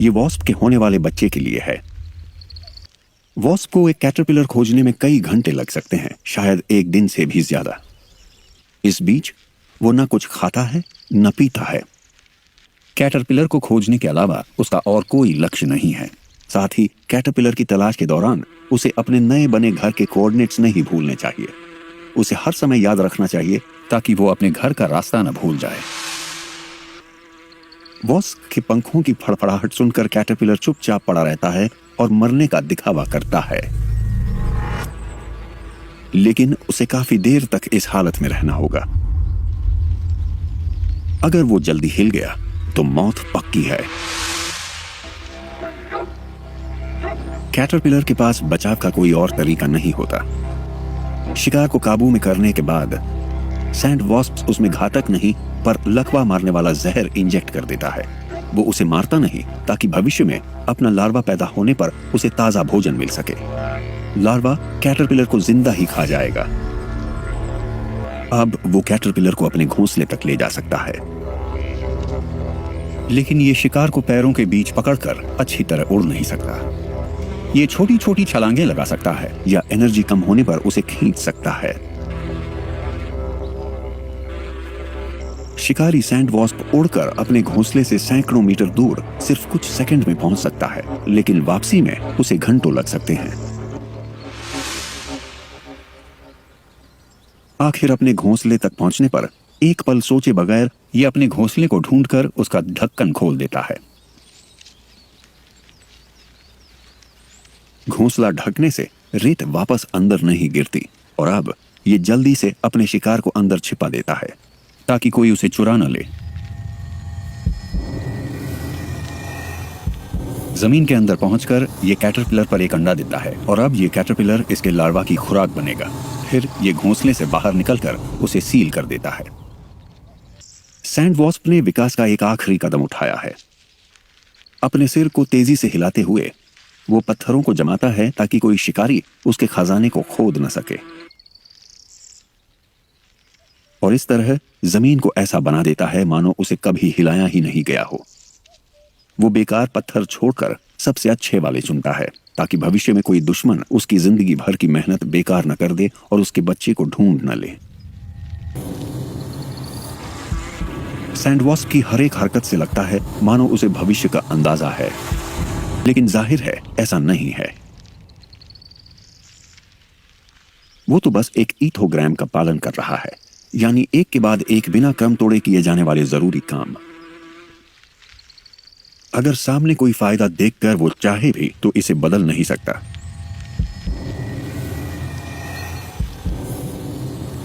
ये वॉस्प के होने वाले बच्चे के लिए है। वॉस्प को एक कैटरपिलर खोजने में कई घंटे लग सकते हैं, शायद एक दिन से भी ज्यादा। इस बीच वो न कुछ खाता है न पीता है। कैटरपिलर को खोजने के अलावा उसका और कोई लक्ष्य नहीं है। साथ ही कैटरपिलर की तलाश के दौरान उसे अपने नए बने घर के कोऑर्डिनेट्स नहीं भूलने चाहिए। उसे हर समय याद रखना चाहिए ताकि वो अपने घर का रास्ता न भूल जाए। वॉस्प के पंखों की फड़फड़ाहट सुनकर कैटरपिलर चुपचाप पड़ा रहता है और मरने का दिखावा करता है, लेकिन उसे काफी देर तक इस हालत में रहना होगा। अगर वो जल्दी हिल गया तो मौत पक्की है। कैटरपिलर के पास बचाव का कोई और तरीका नहीं होता। शिकार को काबू में करने के बाद सैंड वॉस्प उसमें घातक नहीं पर लकवा मारने वाला जहर इंजेक्ट कर देता है। वो उसे मारता नहीं ताकि भविष्य में अपना लार्वा पैदा होने पर उसे ताजा भोजन मिल सके। लार्वा कैटरपिलर को जिंदा ही खा जाएगा। अब वो कैटरपिलर को अपने घोंसले तक ले जा सकता है, लेकिन ये शिकार को पैरों के बीच पकड़कर अच्छी तरह उड़ नहीं सकता। ये छोटी छोटी छलांगें लगा सकता है या एनर्जी कम होने पर उसे खींच सकता है। शिकारी सैंड वॉस्प उड़कर अपने घोंसले से सैकड़ों मीटर दूर सिर्फ कुछ सेकंड में पहुंच सकता है, लेकिन वापसी में उसे घंटों लग सकते हैं। आखिर अपने घोंसले तक पहुंचने पर एक पल सोचे बगैर ये अपने घोंसले को ढूंढकर उसका ढक्कन खोल देता है। घोंसला ढकने से रेत वापस अंदर नहीं गिरती और अब ये जल्दी से अपने शिकार को अंदर छिपा देता है ताकि कोई उसे चुरा न ले। जमीन के अंदर पहुंचकर ये कैटरपिलर पर एक अंडा देता है और अब ये कैटरपिलर इसके लार्वा की खुराक बनेगा। फिर ये घोंसले से बाहर निकलकर उसे सील कर देता है। सैंड वॉस्प ने विकास का एक आखिरी कदम उठाया है। अपने सिर को तेजी से हिलाते हुए वो पत्थरों को जमाता है ताकि कोई शिकारी उसके खजाने को खोद न सके, और इस तरह जमीन को ऐसा बना देता है मानो उसे कभी हिलाया ही नहीं गया हो। वो बेकार पत्थर छोड़कर सबसे अच्छे वाले चुनता है ताकि भविष्य में कोई दुश्मन उसकी जिंदगी भर की मेहनत बेकार न कर दे और उसके बच्चे को ढूंढ न ले। सैंड वॉस्प की हर एक हरकत से लगता है मानो उसे भविष्य का अंदाजा है, लेकिन जाहिर है ऐसा नहीं है। वो तो बस एक ईथोग्राम का पालन कर रहा है, यानी एक के बाद एक बिना क्रम तोड़े किए जाने वाले जरूरी काम। अगर सामने कोई फायदा देखकर वो चाहे भी तो इसे बदल नहीं सकता।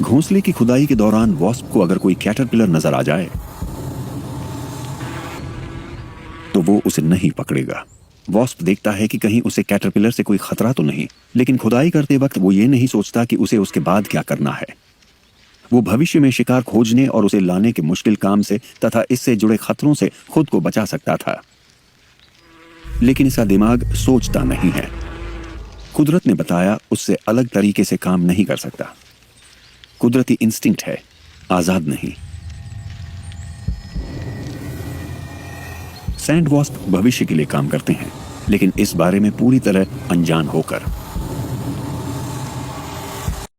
घोंसले की खुदाई के दौरान वॉस्प को अगर कोई कैटरपिलर नजर आ जाए तो वो उसे नहीं पकड़ेगा। वॉस्प देखता है कि कहीं उसे कैटरपिलर से कोई खतरा तो नहीं, लेकिन खुदाई करते वक्त वो ये नहीं सोचता कि उसे उसके बाद क्या करना है। वो भविष्य में शिकार खोजने और उसे लाने के मुश्किल काम से तथा इससे जुड़े खतरों से खुद को बचा सकता था, लेकिन इसका दिमाग सोचता नहीं है। कुदरत ने बताया उससे अलग तरीके से काम नहीं कर सकता। कुदरती इंस्टिंक्ट है, आजाद नहीं। सैंड वॉस्प भविष्य के लिए काम करते हैं, लेकिन इस बारे में पूरी तरह अनजान होकर।